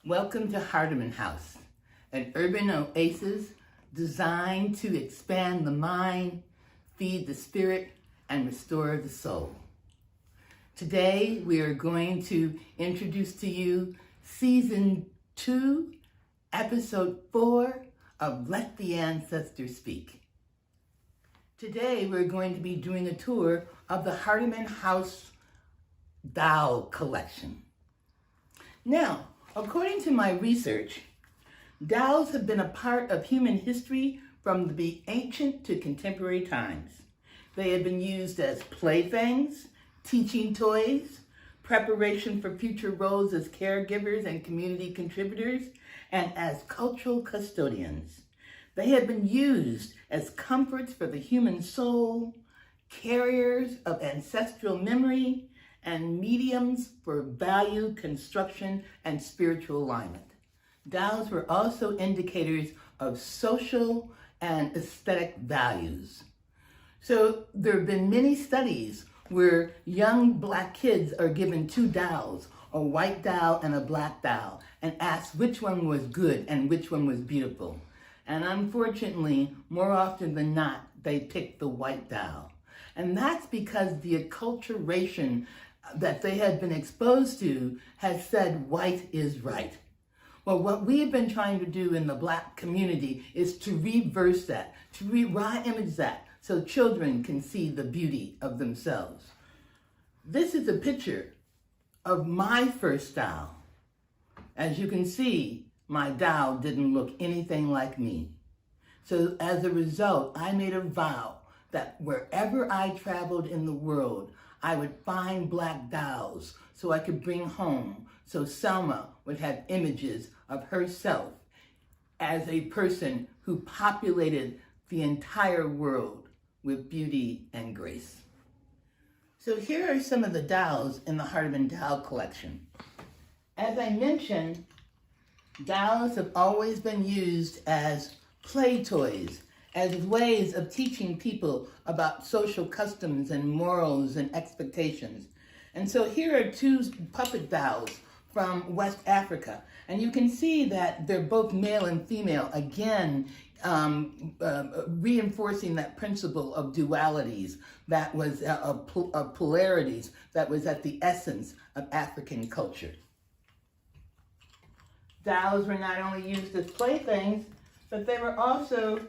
Welcome to Hardeman House, an urban oasis designed to expand the mind, feed the spirit, and restore the soul. Today, we are going to introduce to you Season 2, Episode 4 of Let the Ancestors Speak. Today, we're going to be doing a tour of the Hardeman House doll collection. Now, according to my research, dolls have been a part of human history from the ancient to contemporary times. They have been used as playthings, teaching toys, preparation for future roles as caregivers and community contributors, and as cultural custodians. They have been used as comforts for the human soul, carriers of ancestral memory, and mediums for value, construction, and spiritual alignment. Dolls were also indicators of social and aesthetic values. So there have been many studies where young Black kids are given two dolls, a white doll and a black doll, and asked which one was good and which one was beautiful. And unfortunately, more often than not, they picked the white doll. And that's because the acculturation that they had been exposed to has said white is right. Well, what we've been trying to do in the Black community is to reverse that, to re-image that, so children can see the beauty of themselves. This is a picture of my first doll. As you can see, my doll didn't look anything like me. So as a result, I made a vow that wherever I traveled in the world, I would find Black dolls so I could bring home, so Selma would have images of herself as a person who populated the entire world with beauty and grace. So here are some of the dolls in the Hardeman doll collection. As I mentioned, dolls have always been used as play toys, as ways of teaching people about social customs and morals and expectations. And so here are two puppet dolls from West Africa. And you can see that they're both male and female, again, reinforcing that principle of dualities, that was of polarities, that was at the essence of African culture. Dolls were not only used as playthings, but they were also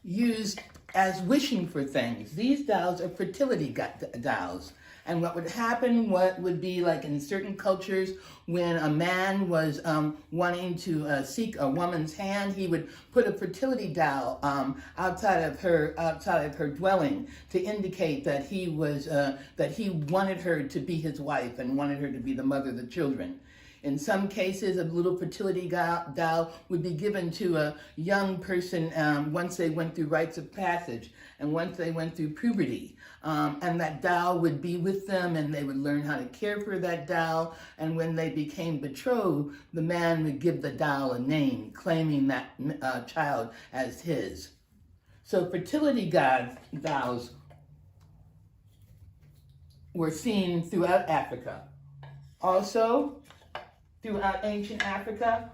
used as wishing for things. These dolls are fertility dolls. And what would happen, what would be like in certain cultures, when a man was wanting to seek a woman's hand, he would put a fertility doll outside of her dwelling to indicate that he wanted her to be his wife and wanted her to be the mother of the children. In some cases, a little fertility doll would be given to a young person once they went through rites of passage and once they went through puberty. And that doll would be with them and they would learn how to care for that doll. And when they became betrothed, the man would give the doll a name, claiming that child as his. So fertility dolls were seen throughout Africa. Also, throughout ancient Africa,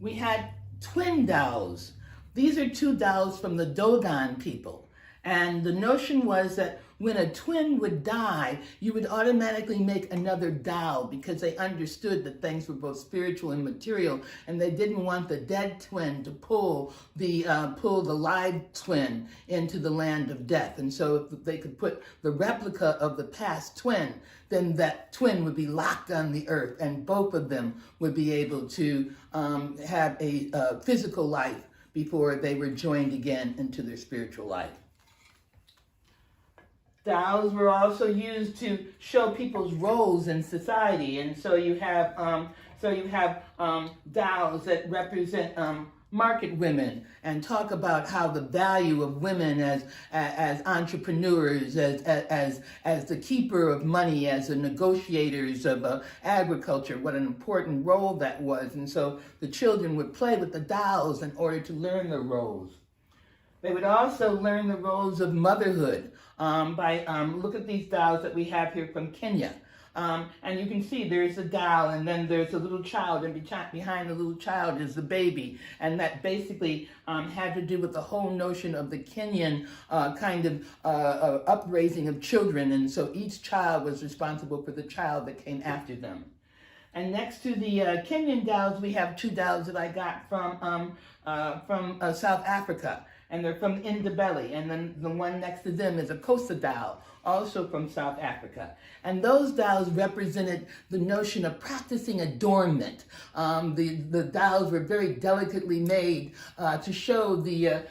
we had twin dolls. These are two dolls from the Dogon people. And the notion was that when a twin would die, you would automatically make another doll because they understood that things were both spiritual and material, and they didn't want the dead twin to pull the live twin into the land of death. And so if they could put the replica of the past twin, then that twin would be locked on the earth, and both of them would be able to have a physical life before they were joined again into their spiritual life. Dolls were also used to show people's roles in society, and so you have dolls that represent market women and talk about how the value of women as entrepreneurs, as the keeper of money, as the negotiators of agriculture, what an important role that was. And so the children would play with the dolls in order to learn their roles. They would also learn the roles of motherhood by look at these dolls that we have here from Kenya. And you can see there's a doll, and then there's a little child, and behind the little child is the baby. And that basically had to do with the whole notion of the Kenyan kind of upraising of children. And so each child was responsible for the child that came after them. And next to the Kenyan dolls, we have two dolls that I got from South Africa. And they're from Indabelli. And then the one next to them is a Kosa doll, also from South Africa. And those dolls represented the notion of practicing adornment. The dolls were very delicately made to show the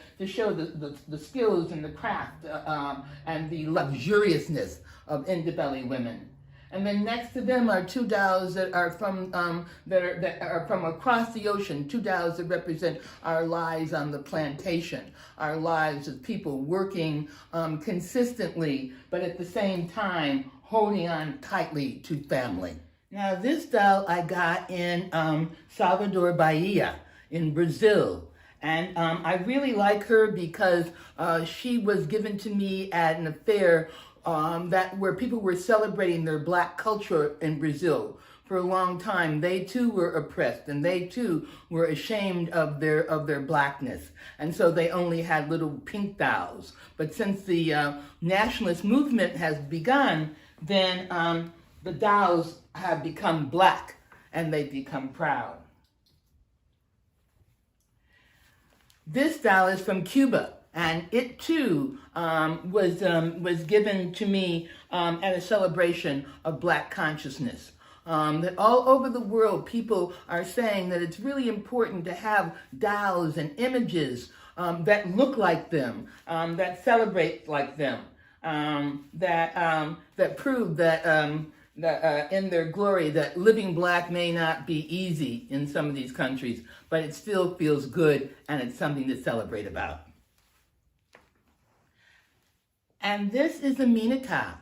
skills and the craft and the luxuriousness of Indabelli women. And then next to them are two dolls that are from across the ocean. Two dolls that represent our lives on the plantation, our lives as people working consistently, but at the same time holding on tightly to family. Now this doll I got in Salvador Bahia in Brazil. And I really like her because she was given to me at an affair where people were celebrating their black culture in Brazil. For a long time, they too were oppressed, and they too were ashamed of their blackness. And so they only had little pink dolls. But since the nationalist movement has begun, then the dolls have become black, and they've become proud. This doll is from Cuba. And it too was given to me at a celebration of black consciousness. That all over the world, people are saying that it's really important to have dolls and images that look like them, that celebrate like them, that prove that in their glory that living black may not be easy in some of these countries, but it still feels good and it's something to celebrate about. And this is a Minata.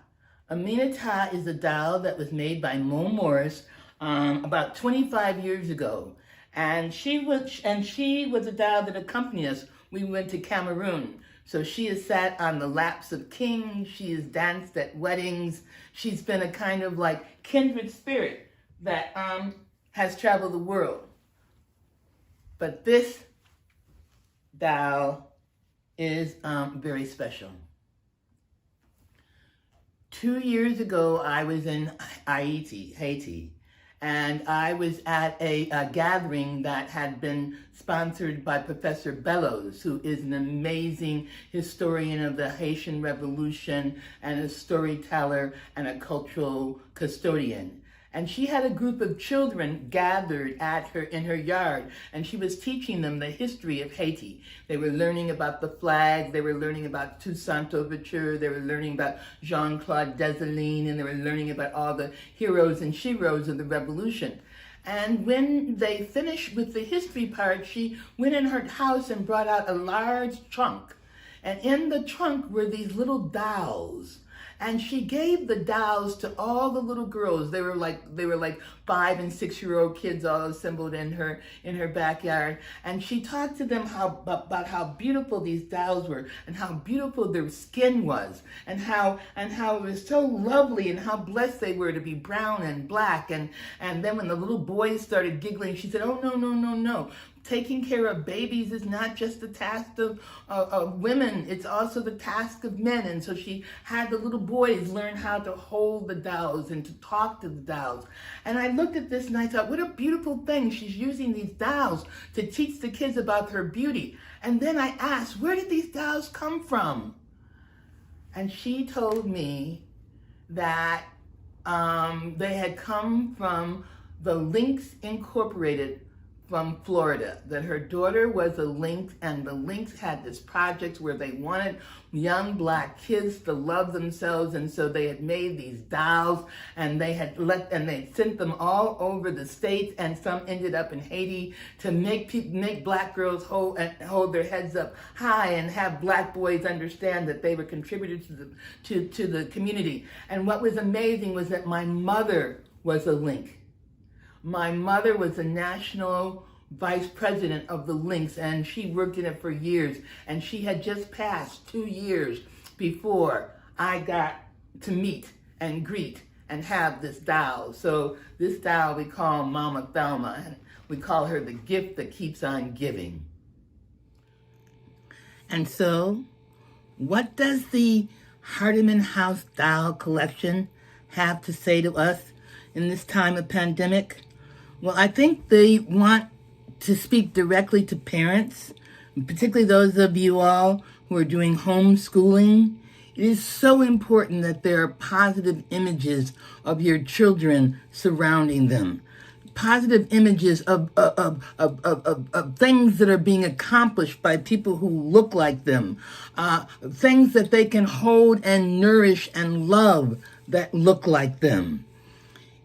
A Minata is a doll that was made by Mo Morris about 25 years ago. And she was a doll that accompanied us. We went to Cameroon. So she has sat on the laps of kings. She has danced at weddings. She's been a kind of like kindred spirit that has traveled the world. But this doll is very special. 2 years ago, I was in Haiti, and I was at a gathering that had been sponsored by Professor Bellows, who is an amazing historian of the Haitian Revolution and a storyteller and a cultural custodian. And she had a group of children gathered in her yard, and she was teaching them the history of Haiti. They were learning about the flag, they were learning about Toussaint Louverture, they were learning about Jean-Claude Dessalines, and they were learning about all the heroes and sheroes of the revolution. And when they finished with the history part, she went in her house and brought out a large trunk. And in the trunk were these little dolls. And she gave the dolls to all the little girls. They were like 5 and 6 year old kids all assembled in her backyard. And she talked to them about how beautiful these dolls were and how beautiful their skin was and how it was so lovely and how blessed they were to be brown and black. And then when the little boys started giggling, she said, "Oh, no. Taking care of babies is not just the task of women, it's also the task of men." And so she had the little boys learn how to hold the dolls and to talk to the dolls. And I looked at this and I thought, what a beautiful thing. She's using these dolls to teach the kids about her beauty. And then I asked, where did these dolls come from? And she told me that they had come from the Lynx Incorporated from Florida, that her daughter was a Lynx, and the Lynx had this project where they wanted young black kids to love themselves, and so they had made these dolls, and they sent them all over the states, and some ended up in Haiti to make black girls hold their heads up high and have black boys understand that they were contributors to the community. And what was amazing was that my mother was a Lynx. My mother was the national vice president of the Lynx, and she worked in it for years. And she had just passed 2 years before I got to meet and greet and have this doll. So this doll we call Mama Thelma, and we call her the gift that keeps on giving. And so, what does the Hardiman House doll collection have to say to us in this time of pandemic? Well, I think they want to speak directly to parents, particularly those of you all who are doing homeschooling. It is so important that there are positive images of your children surrounding them. Positive images of things that are being accomplished by people who look like them. Things that they can hold and nourish and love that look like them.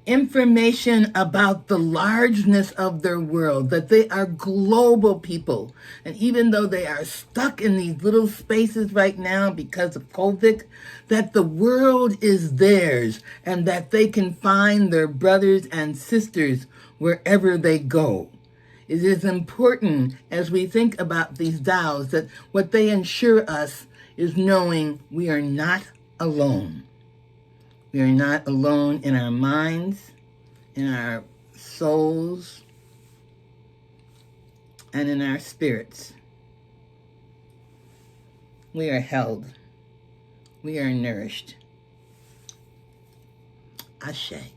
Information about the largeness of their world, that they are global people. And even though they are stuck in these little spaces right now because of COVID, that the world is theirs and that they can find their brothers and sisters wherever they go. It is important as we think about these dolls that what they ensure us is knowing we are not alone. We are not alone in our minds, in our souls, and in our spirits. We are held. We are nourished. Ashe.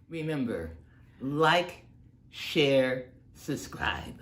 Remember, like, share, subscribe.